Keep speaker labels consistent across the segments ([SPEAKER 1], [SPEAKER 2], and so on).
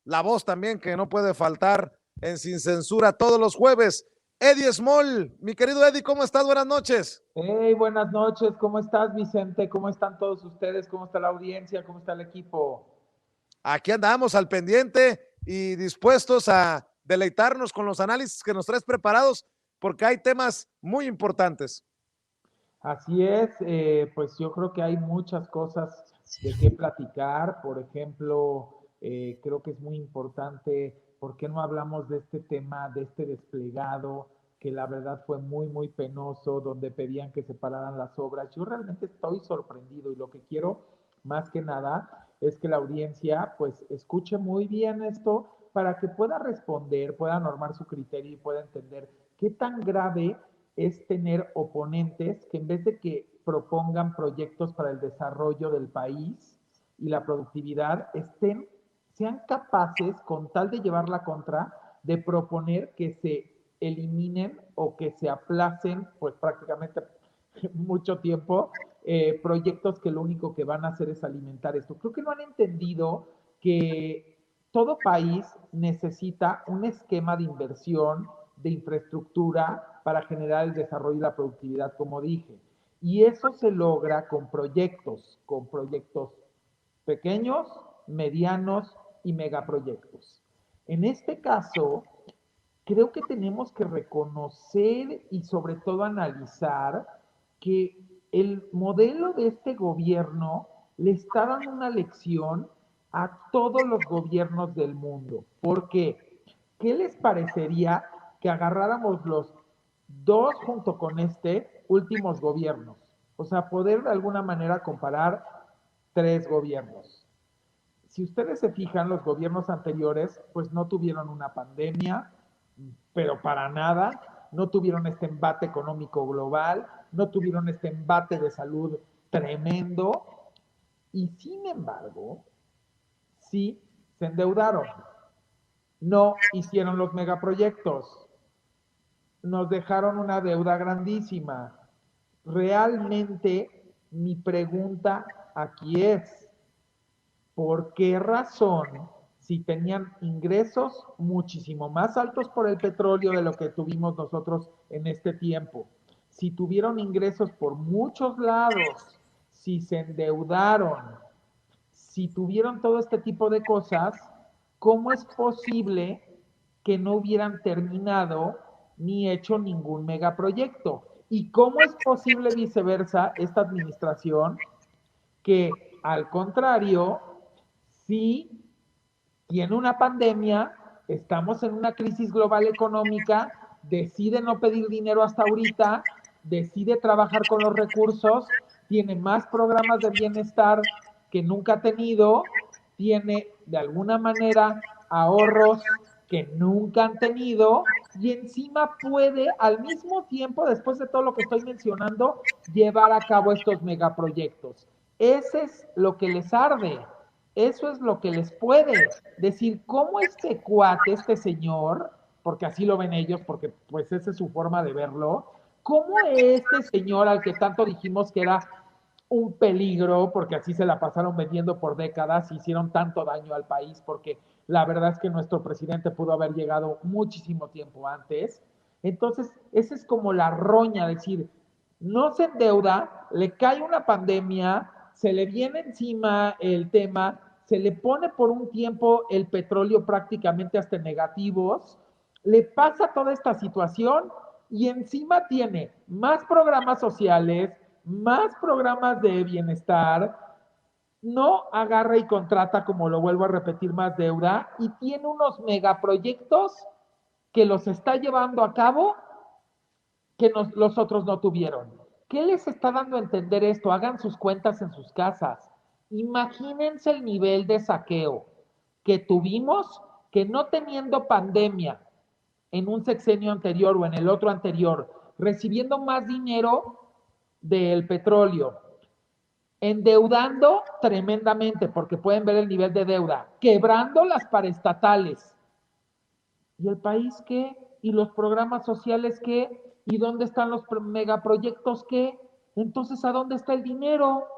[SPEAKER 1] la voz también que no puede faltar en Sin Censura todos los jueves. Eddie Small, mi querido Eddie, ¿cómo estás? Buenas noches.
[SPEAKER 2] Hey, buenas noches, ¿cómo estás, Vicente? ¿Cómo están todos ustedes? ¿Cómo está la audiencia? ¿Cómo está el equipo?
[SPEAKER 1] Aquí andamos al pendiente y dispuestos a deleitarnos con los análisis que nos traes preparados porque hay temas muy importantes.
[SPEAKER 2] Así es, pues yo creo que hay muchas cosas de qué platicar. Por ejemplo, creo que es muy importante, ¿por qué no hablamos de este tema, de este desplegado, que la verdad fue muy, muy penoso, donde pedían que se pararan las obras? Yo realmente estoy sorprendido y lo que quiero más que nada es que la audiencia pues escuche muy bien esto para que pueda responder, pueda normar su criterio y pueda entender qué tan grave es tener oponentes que en vez de que propongan proyectos para el desarrollo del país y la productividad, sean capaces, con tal de llevar la contra, de proponer que se eliminen o que se aplacen, pues prácticamente mucho tiempo, proyectos que lo único que van a hacer es alimentar esto. Creo que no han entendido que todo país necesita un esquema de inversión, de infraestructura para generar el desarrollo y la productividad, como dije. Y eso se logra con proyectos pequeños, medianos y megaproyectos. En este caso, creo que tenemos que reconocer y sobre todo analizar que el modelo de este gobierno le está dando una lección a todos los gobiernos del mundo. ¿Por qué? ¿Qué les parecería que agarráramos los dos junto con este últimos gobiernos? O sea, poder de alguna manera comparar tres gobiernos. Si ustedes se fijan, los gobiernos anteriores pues no tuvieron una pandemia, pero para nada, no tuvieron este embate económico global, no tuvieron este embate de salud tremendo y sin embargo, sí se endeudaron, no hicieron los megaproyectos, nos dejaron una deuda grandísima. Realmente mi pregunta aquí es, ¿por qué razón, si tenían ingresos muchísimo más altos por el petróleo de lo que tuvimos nosotros en este tiempo, si tuvieron ingresos por muchos lados, si se endeudaron, si tuvieron todo este tipo de cosas, ¿cómo es posible que no hubieran terminado ni hecho ningún megaproyecto? ¿Y cómo es posible viceversa esta administración que al contrario, sí tiene una pandemia, estamos en una crisis global económica, decide no pedir dinero hasta ahorita, decide trabajar con los recursos, tiene más programas de bienestar que nunca ha tenido, tiene de alguna manera ahorros que nunca han tenido y encima puede al mismo tiempo, después de todo lo que estoy mencionando, llevar a cabo estos megaproyectos. Ese es lo que les arde. Eso es lo que les puede decir cómo este cuate, este señor, porque así lo ven ellos, porque pues esa es su forma de verlo, cómo este señor al que tanto dijimos que era un peligro, porque así se la pasaron vendiendo por décadas, hicieron tanto daño al país, porque la verdad es que nuestro presidente pudo haber llegado muchísimo tiempo antes. Entonces, esa es como la roña, decir, no se endeuda, le cae una pandemia, se le viene encima el tema, se le pone por un tiempo el petróleo prácticamente hasta negativos, le pasa toda esta situación y encima tiene más programas sociales, más programas de bienestar, no agarra y contrata, como lo vuelvo a repetir, más deuda y tiene unos megaproyectos que los está llevando a cabo que los otros no tuvieron. ¿Qué les está dando a entender esto? Hagan sus cuentas en sus casas. Imagínense el nivel de saqueo que tuvimos que no teniendo pandemia en un sexenio anterior o en el otro anterior, recibiendo más dinero del petróleo, endeudando tremendamente, porque pueden ver el nivel de deuda, quebrando las paraestatales, ¿y el país qué? ¿Y los programas sociales qué? ¿Y dónde están los megaproyectos qué? Entonces, ¿a dónde está el dinero?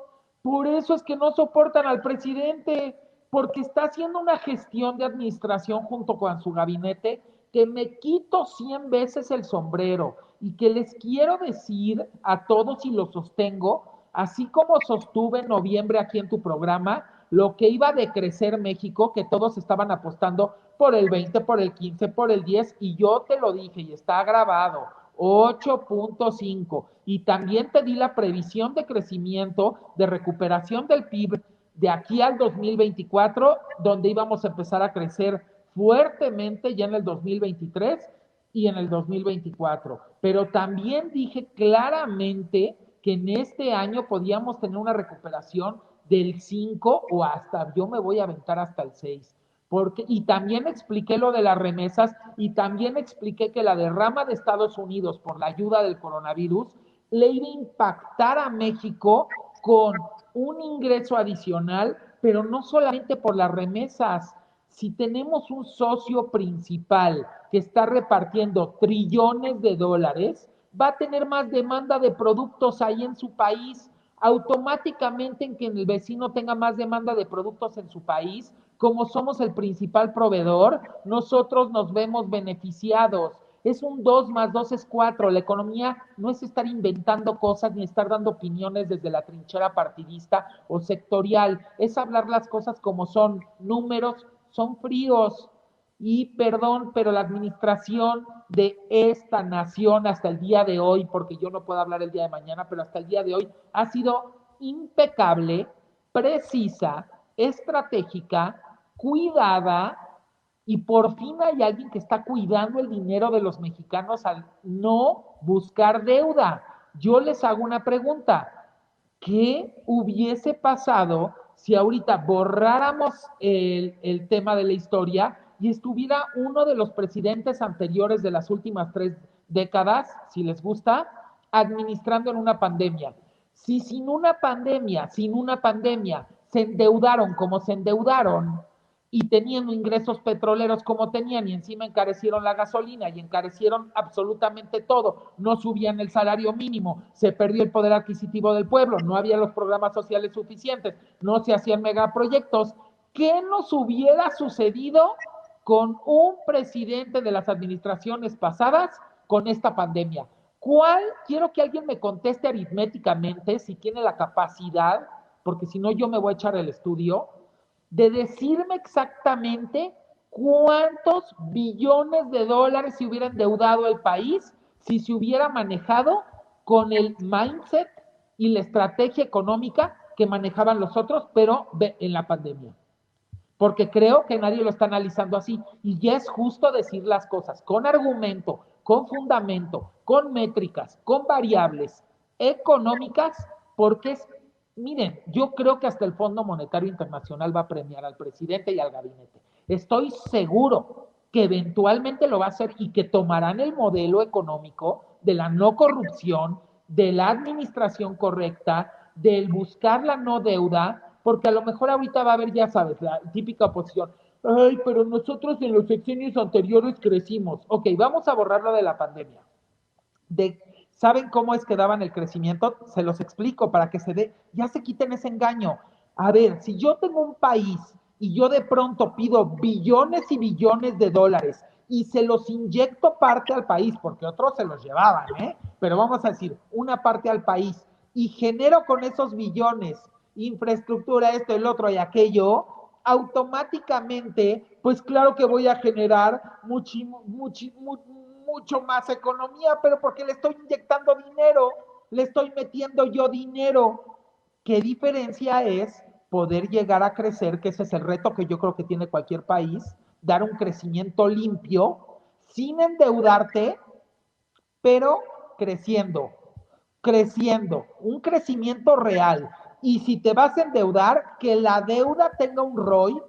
[SPEAKER 2] Por eso es que no soportan al presidente, porque está haciendo una gestión de administración junto con su gabinete que me quito 100 veces el sombrero y que les quiero decir a todos y lo sostengo, así como sostuve en noviembre aquí en tu programa, lo que iba a decrecer México, que todos estaban apostando por el 20, por el 15, por el 10, y yo te lo dije y está grabado, 8.5. Y también te di la previsión de crecimiento, de recuperación del PIB de aquí al 2024, donde íbamos a empezar a crecer fuertemente ya en el 2023 y en el 2024. Pero también dije claramente que en este año podíamos tener una recuperación del 5 o hasta, yo me voy a aventar hasta el 6. Porque, y también expliqué lo de las remesas y también expliqué que la derrama de Estados Unidos por la ayuda del coronavirus le iba a impactar a México con un ingreso adicional, pero no solamente por las remesas. Si tenemos un socio principal que está repartiendo trillones de dólares, va a tener más demanda de productos ahí en su país. Automáticamente en que el vecino tenga más demanda de productos en su país, como somos el principal proveedor, nosotros nos vemos beneficiados. Es un 2 más 2 es 4. La economía no es estar inventando cosas ni estar dando opiniones desde la trinchera partidista o sectorial. Es hablar las cosas como son. Números son fríos. Y perdón, pero la administración de esta nación hasta el día de hoy, porque yo no puedo hablar el día de mañana, pero hasta el día de hoy ha sido impecable, precisa, estratégica, cuidada, y por fin hay alguien que está cuidando el dinero de los mexicanos al no buscar deuda. Yo les hago una pregunta. ¿Qué hubiese pasado si ahorita borráramos el tema de la historia y estuviera uno de los presidentes anteriores de las últimas 3 décadas, si les gusta, administrando en una pandemia? Si sin una pandemia, se endeudaron como se endeudaron y teniendo ingresos petroleros como tenían y encima encarecieron la gasolina y encarecieron absolutamente todo, no subían el salario mínimo, se perdió el poder adquisitivo del pueblo, no había los programas sociales suficientes, no se hacían megaproyectos, ¿qué nos hubiera sucedido con un presidente de las administraciones pasadas con esta pandemia? ¿Cuál? Quiero que alguien me conteste aritméticamente si tiene la capacidad, porque si no yo me voy a echar el estudio, de decirme exactamente cuántos billones de dólares se hubiera endeudado el país si se hubiera manejado con el mindset y la estrategia económica que manejaban los otros, pero en la pandemia. Porque creo que nadie lo está analizando así. Y ya es justo decir las cosas con argumento, con fundamento, con métricas, con variables económicas, porque es, miren, yo creo que hasta el Fondo Monetario Internacional va a premiar al presidente y al gabinete. Estoy seguro que eventualmente lo va a hacer y que tomarán el modelo económico de la no corrupción, de la administración correcta, del buscar la no deuda, porque a lo mejor ahorita va a haber, ya sabes, la típica oposición. Ay, pero nosotros en los sexenios anteriores crecimos. Ok, vamos a borrarlo de la pandemia. ¿Saben cómo es que daban el crecimiento? Se los explico para que ya se quiten ese engaño. A ver, si yo tengo un país y yo de pronto pido billones y billones de dólares y se los inyecto parte al país, porque otros se los llevaban, pero vamos a decir, una parte al país, y genero con esos billones infraestructura, esto, el otro y aquello, automáticamente, pues claro que voy a generar mucho más economía, pero porque le estoy inyectando dinero, le estoy metiendo yo dinero. ¿Qué diferencia es poder llegar a crecer, que ese es el reto que yo creo que tiene cualquier país, dar un crecimiento limpio, sin endeudarte, pero creciendo, un crecimiento real. Y si te vas a endeudar, que la deuda tenga un ROI,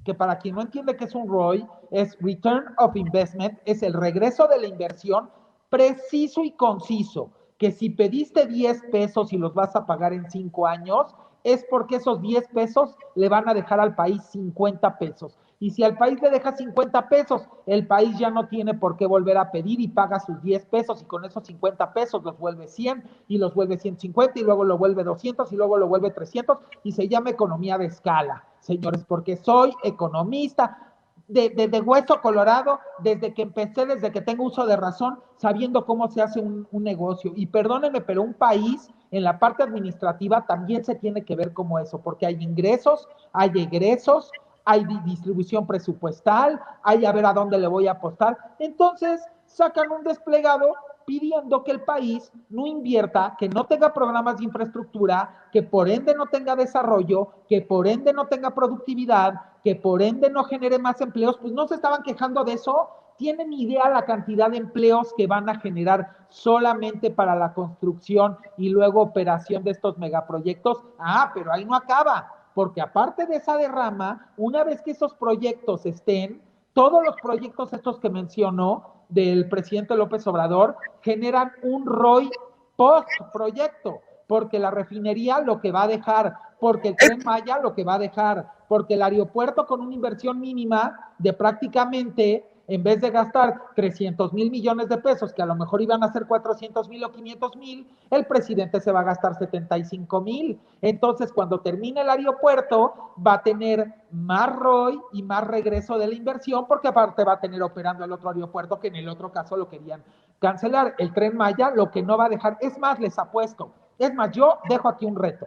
[SPEAKER 2] que para quien no entiende qué es un ROI, es Return of Investment, es el regreso de la inversión preciso y conciso, que si pediste 10 pesos y los vas a pagar en 5 años, es porque esos 10 pesos le van a dejar al país 50 pesos. Y si al país le deja 50 pesos, el país ya no tiene por qué volver a pedir y paga sus 10 pesos y con esos 50 pesos los vuelve 100 y los vuelve 150 y luego lo vuelve 200 y luego lo vuelve 300 y se llama economía de escala. señores, porque soy economista de hueso colorado, desde que empecé, desde que tengo uso de razón, sabiendo cómo se hace un negocio. Y perdónenme, pero un país en la parte administrativa también se tiene que ver como eso, porque hay ingresos, hay egresos, hay distribución presupuestal, hay a ver a dónde le voy a apostar. Entonces sacan un desplegado pidiendo que el país no invierta, que no tenga programas de infraestructura, que por ende no tenga desarrollo, que por ende no tenga productividad, que por ende no genere más empleos. Pues no se estaban quejando de eso. ¿Tienen idea la cantidad de empleos que van a generar solamente para la construcción y luego operación de estos megaproyectos? Ah, pero ahí no acaba, porque aparte de esa derrama, una vez que esos proyectos estén, todos los proyectos estos que mencionó del presidente López Obrador generan un ROI post-proyecto, porque la refinería lo que va a dejar, porque el Tren Maya lo que va a dejar, porque el aeropuerto con una inversión mínima de prácticamente, en vez de gastar 300,000 millones de pesos, que a lo mejor iban a ser 400,000 o 500,000, el presidente se va a gastar 75,000. Entonces, cuando termine el aeropuerto, va a tener más ROI y más regreso de la inversión, porque aparte va a tener operando el otro aeropuerto, que en el otro caso lo querían cancelar. El Tren Maya lo que no va a dejar, es más, les apuesto, es más, yo dejo aquí un reto.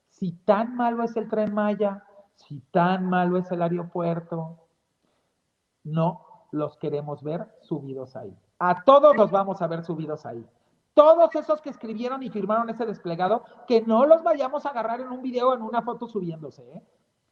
[SPEAKER 2] Si tan malo es el Tren Maya, si tan malo es el aeropuerto, no los queremos ver subidos ahí. A todos los vamos a ver subidos ahí. Todos esos que escribieron y firmaron ese desplegado, que no los vayamos a agarrar en un video o en una foto subiéndose, ¿eh?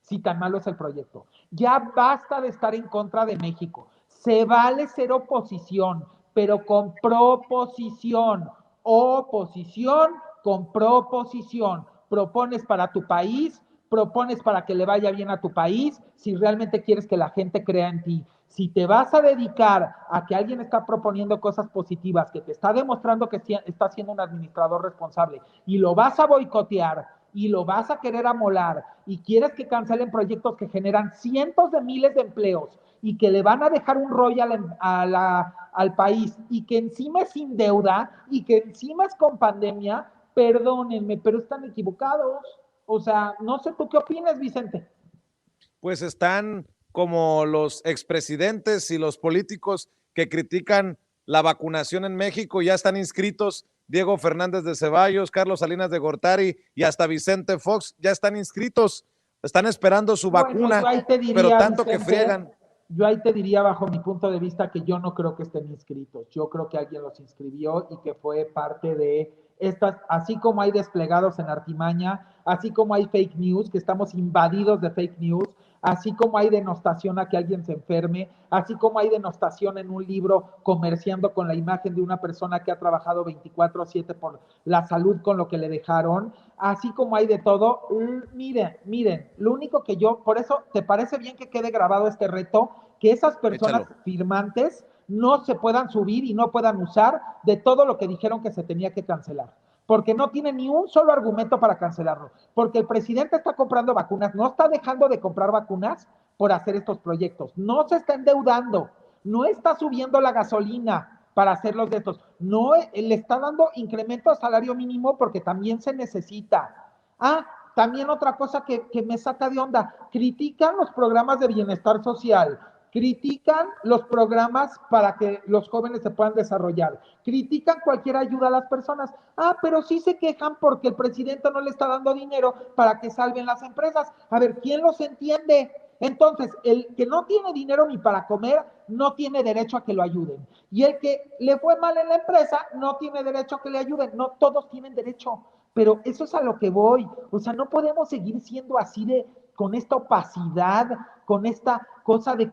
[SPEAKER 2] Si tan malo es el proyecto. Ya basta de estar en contra de México. Se vale ser oposición, pero con proposición. Oposición con proposición. Propones para tu país, propones para que le vaya bien a tu país, si realmente quieres que la gente crea en ti. Si te vas a dedicar a que alguien está proponiendo cosas positivas, que te está demostrando que está siendo un administrador responsable y lo vas a boicotear y lo vas a querer amolar y quieres que cancelen proyectos que generan cientos de miles de empleos y que le van a dejar un royal al país y que encima es sin deuda y que encima es con pandemia, perdónenme, pero están equivocados. O sea, no sé tú qué opinas, Vicente.
[SPEAKER 1] Pues están como los expresidentes y los políticos que critican la vacunación en México, ya están inscritos Diego Fernández de Ceballos, Carlos Salinas de Gortari y hasta Vicente Fox, ya están inscritos, están esperando su vacuna,
[SPEAKER 2] Yo ahí te diría,
[SPEAKER 1] pero tanto
[SPEAKER 2] Vicente,
[SPEAKER 1] que friegan.
[SPEAKER 2] yo ahí te diría, bajo mi punto de vista, que yo no creo que estén inscritos. Yo creo que alguien los inscribió y que fue parte de estas, así como hay desplegados en artimaña, así como hay fake news, que estamos invadidos de fake news, así como hay denostación a que alguien se enferme, así como hay denostación en un libro comerciando con la imagen de una persona que ha trabajado 24/7 por la salud con lo que le dejaron, así como hay de todo. Miren, lo único que yo, por eso, ¿te parece bien que quede grabado este reto? Que esas personas
[SPEAKER 1] Échalo.
[SPEAKER 2] firmantes no se puedan subir y no puedan usar de todo lo que dijeron que se tenía que cancelar, porque no tiene ni un solo argumento para cancelarlo, porque el presidente está comprando vacunas, no está dejando de comprar vacunas por hacer estos proyectos, no se está endeudando, no está subiendo la gasolina para hacerlos de estos, no le está dando incremento al salario mínimo porque también se necesita. Ah, también otra cosa que me saca de onda, critican los programas de bienestar social, critican los programas para que los jóvenes se puedan desarrollar, critican cualquier ayuda a las personas. Ah, pero sí se quejan porque el presidente no le está dando dinero para que salven las empresas. A ver, ¿quién los entiende? Entonces, el que no tiene dinero ni para comer, no tiene derecho a que lo ayuden. Y el que le fue mal en la empresa, no tiene derecho a que le ayuden. No todos tienen derecho. Pero eso es a lo que voy. O sea, no podemos seguir siendo así con esta opacidad, con esta cosa de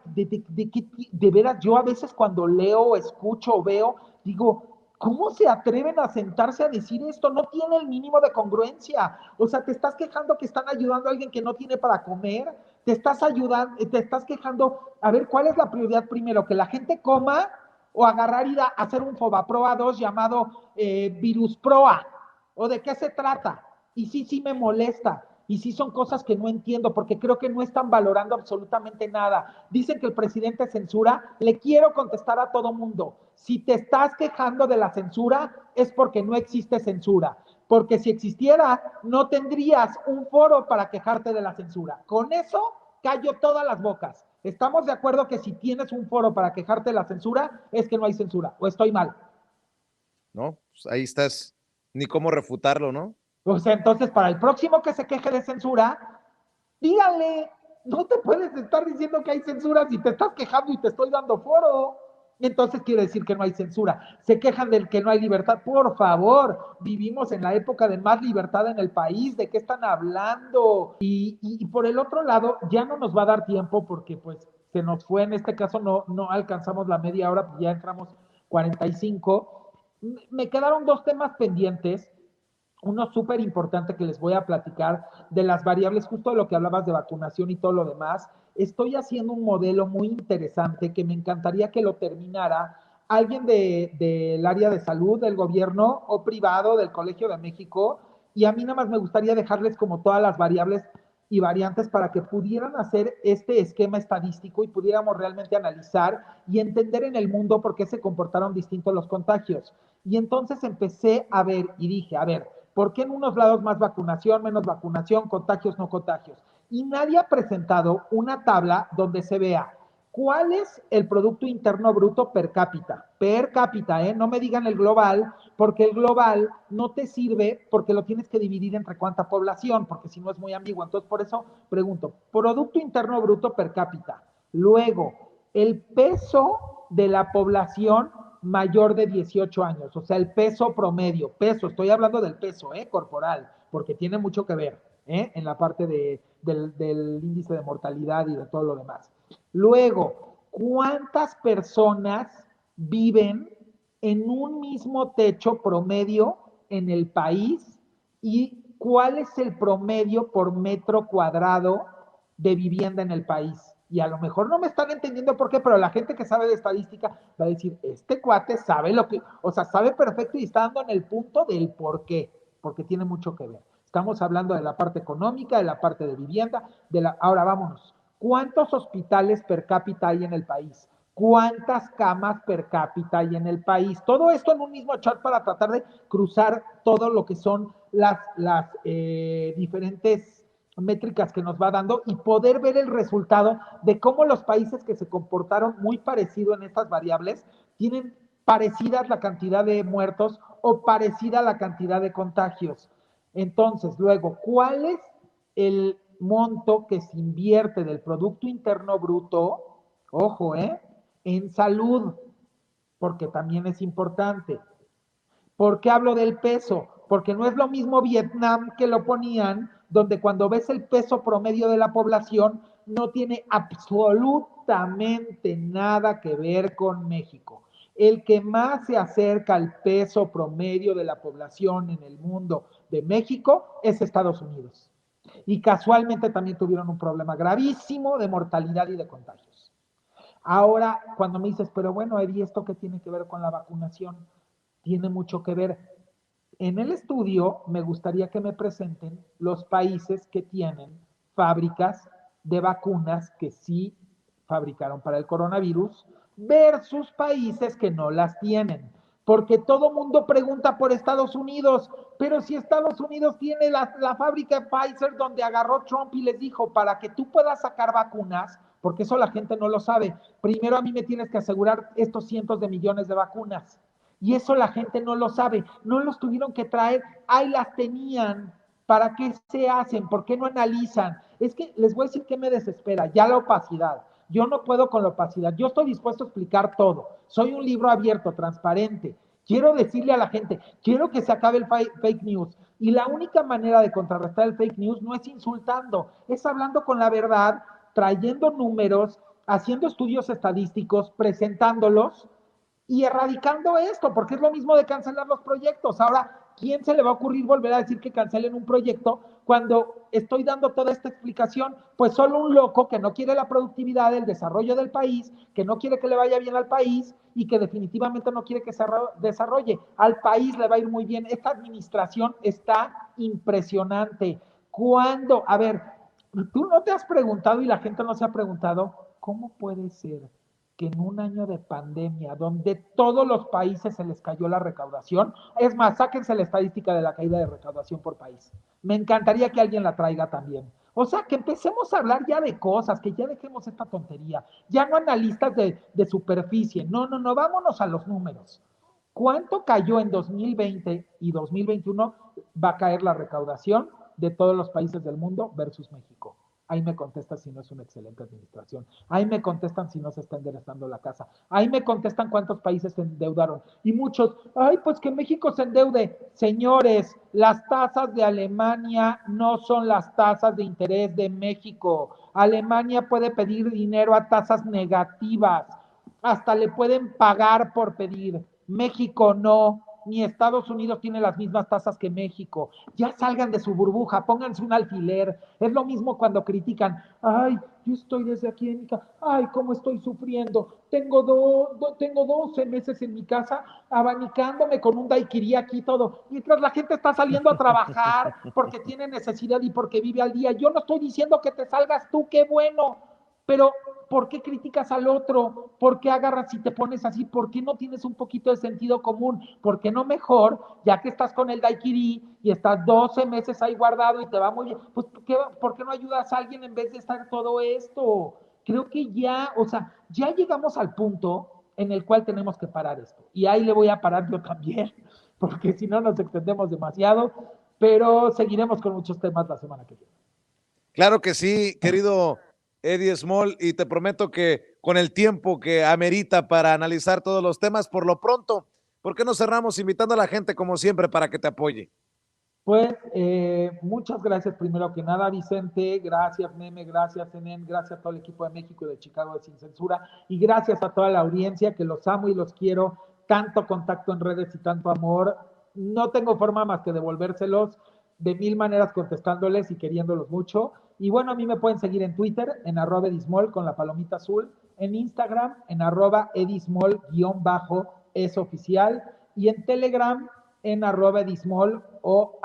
[SPEAKER 2] veras, yo a veces cuando leo, escucho o veo, digo, ¿cómo se atreven a sentarse a decir esto? No tiene el mínimo de congruencia. O sea, te estás quejando que están ayudando a alguien que no tiene para comer, te estás ayudando, te estás quejando, a ver, ¿cuál es la prioridad primero? ¿Que la gente coma o agarrar y hacer un Fobaproa 2 llamado Virus Proa? ¿O de qué se trata? Y sí me molesta. Y sí son cosas que no entiendo, porque creo que no están valorando absolutamente nada. Dicen que el presidente censura. Le quiero contestar a todo mundo. Si te estás quejando de la censura, es porque no existe censura. porque si existiera, no tendrías un foro para quejarte de la censura. Con eso callo todas las bocas. ¿Estamos de acuerdo que si tienes un foro para quejarte de la censura, es que no hay censura? ¿O estoy mal?
[SPEAKER 1] ¿No? Pues ahí estás, ni cómo refutarlo, ¿no?
[SPEAKER 2] O sea, entonces, para el próximo que se queje de censura, díganle, no te puedes estar diciendo que hay censura si te estás quejando y te estoy dando foro. Entonces quiere decir que no hay censura. Se quejan del que no hay libertad. Por favor, vivimos en la época de más libertad en el país. ¿De qué están hablando? Y por el otro lado, ya no nos va a dar tiempo porque pues se nos fue, en este caso no alcanzamos la media hora, ya entramos 45. Me quedaron dos temas pendientes, uno súper importante que les voy a platicar de las variables, justo de lo que hablabas de vacunación y todo lo demás. Estoy haciendo un modelo muy interesante que me encantaría que lo terminara alguien del área de salud, del gobierno o privado, del Colegio de México, y a mí nada más me gustaría dejarles como todas las variables y variantes para que pudieran hacer este esquema estadístico y pudiéramos realmente analizar y entender en el mundo por qué se comportaron distintos los contagios. Y entonces empecé a ver y dije, a ver, ¿por qué en unos lados más vacunación, menos vacunación, contagios, no contagios? Y nadie ha presentado una tabla donde se vea cuál es el Producto Interno Bruto per cápita, ¿eh? No me digan el global, porque el global no te sirve porque lo tienes que dividir entre cuánta población, porque si no es muy ambiguo. Entonces, por eso pregunto, Producto Interno Bruto per cápita. Luego, el peso de la población mayor de 18 años, o sea, el peso promedio, estoy hablando del peso corporal, porque tiene mucho que ver en la parte del índice de mortalidad y de todo lo demás. Luego, ¿cuántas personas viven en un mismo techo promedio en el país? ¿Y cuál es el promedio por metro cuadrado de vivienda en el país? Y a lo mejor no me están entendiendo por qué, pero la gente que sabe de estadística va a decir, este cuate sabe lo que, o sea, sabe perfecto y está dando en el punto del por qué, porque tiene mucho que ver. Estamos hablando de la parte económica, de la parte de vivienda, ahora vámonos. ¿Cuántos hospitales per cápita hay en el país? ¿Cuántas camas per cápita hay en el país? Todo esto en un mismo chat para tratar de cruzar todo lo que son las diferentes métricas que nos va dando y poder ver el resultado de cómo los países que se comportaron muy parecido en estas variables tienen parecidas la cantidad de muertos o parecida la cantidad de contagios. Entonces, luego, ¿cuál es el monto que se invierte del Producto Interno Bruto? Ojo, en salud, porque también es importante. ¿Por qué hablo del peso? Porque no es lo mismo Vietnam, que lo ponían, donde cuando ves el peso promedio de la población no tiene absolutamente nada que ver con México. El que más se acerca al peso promedio de la población en el mundo de México es Estados Unidos. Y casualmente también tuvieron un problema gravísimo de mortalidad y de contagios. Ahora, cuando me dices, pero bueno, Eddie, ¿esto qué tiene que ver con la vacunación? Tiene mucho que ver. En el estudio me gustaría que me presenten los países que tienen fábricas de vacunas que sí fabricaron para el coronavirus versus países que no las tienen. Porque todo mundo pregunta por Estados Unidos, pero si Estados Unidos tiene la fábrica de Pfizer donde agarró Trump y les dijo, para que tú puedas sacar vacunas, porque eso la gente no lo sabe, primero a mí me tienes que asegurar estos cientos de millones de vacunas. Y eso la gente no lo sabe, no los tuvieron que traer, ahí las tenían. ¿Para qué se hacen? ¿Por qué no analizan? Es que les voy a decir que me desespera, ya la opacidad. Yo no puedo con la opacidad, yo estoy dispuesto a explicar todo. Soy un libro abierto, transparente. Quiero decirle a la gente, quiero que se acabe el fake news. Y la única manera de contrarrestar el fake news no es insultando, es hablando con la verdad, trayendo números, haciendo estudios estadísticos, presentándolos y erradicando esto, porque es lo mismo de cancelar los proyectos. Ahora, ¿quién se le va a ocurrir volver a decir que cancelen un proyecto cuando estoy dando toda esta explicación? Pues solo un loco que no quiere la productividad, el desarrollo del país, que no quiere que le vaya bien al país y que definitivamente no quiere que se desarrolle. Al país le va a ir muy bien. Esta administración está impresionante. ¿Cuándo? A ver, tú no te has preguntado y la gente no se ha preguntado, ¿cómo puede ser que en un año de pandemia, donde todos los países se les cayó la recaudación, es más, sáquense la estadística de la caída de recaudación por país. Me encantaría que alguien la traiga también. O sea, que empecemos a hablar ya de cosas, que ya dejemos esta tontería, ya no analistas de superficie, no, vámonos a los números. ¿Cuánto cayó en 2020 y 2021 va a caer la recaudación de todos los países del mundo versus México? Ahí me contestan si no es una excelente administración. Ahí me contestan si no se está enderezando la casa. Ahí me contestan cuántos países se endeudaron. Y muchos, ay, pues que México se endeude. Señores, las tasas de Alemania no son las tasas de interés de México. Alemania puede pedir dinero a tasas negativas. Hasta le pueden pagar por pedir. México no, ni Estados Unidos tiene las mismas tasas que México. Ya salgan de su burbuja, pónganse un alfiler. Es lo mismo cuando critican, ay, yo estoy desde aquí en mi casa, ay, cómo estoy sufriendo. Tengo 12 meses en mi casa abanicándome con un daiquiri aquí todo, mientras la gente está saliendo a trabajar porque tiene necesidad y porque vive al día. Yo no estoy diciendo que te salgas tú, qué bueno, pero ¿por qué criticas al otro? ¿Por qué agarras y te pones así? ¿Por qué no tienes un poquito de sentido común? ¿Por qué no mejor, ya que estás con el daiquiri y estás 12 meses ahí guardado y te va muy bien, pues ¿por qué no ayudas a alguien en vez de estar todo esto? Creo que ya, o sea, ya llegamos al punto en el cual tenemos que parar esto. Y ahí le voy a parar yo también, porque si no nos extendemos demasiado, pero seguiremos con muchos temas la semana que viene.
[SPEAKER 1] Claro que sí, querido Eddie Small, y te prometo que con el tiempo que amerita para analizar todos los temas, por lo pronto, ¿por qué no cerramos invitando a la gente como siempre para que te apoye?
[SPEAKER 2] Pues muchas gracias primero que nada, Vicente, gracias Meme, gracias Enen, gracias a todo el equipo de México y de Chicago de Sin Censura y gracias a toda la audiencia que los amo y los quiero, tanto contacto en redes y tanto amor. No tengo forma más que devolvérselos de mil maneras contestándoles y queriéndolos mucho. Y bueno, a mí me pueden seguir en Twitter, en @edismol con la palomita azul, en Instagram, en @edismol_es oficial y en Telegram en @edismol o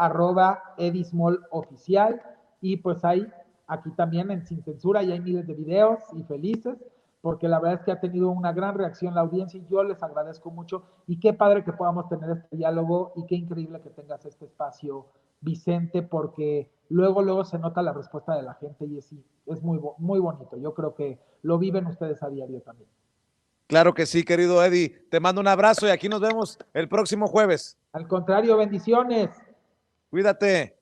[SPEAKER 2] @edismol oficial. Y pues hay aquí también en Sin Censura y hay miles de videos y felices, porque la verdad es que ha tenido una gran reacción la audiencia y yo les agradezco mucho. Y qué padre que podamos tener este diálogo y qué increíble que tengas este espacio, Vicente, porque luego se nota la respuesta de la gente y es muy bonito. Yo creo que lo viven ustedes a diario también.
[SPEAKER 1] Claro que sí, querido Eddie. Te mando un abrazo y aquí nos vemos el próximo jueves.
[SPEAKER 2] Al contrario, bendiciones.
[SPEAKER 1] Cuídate.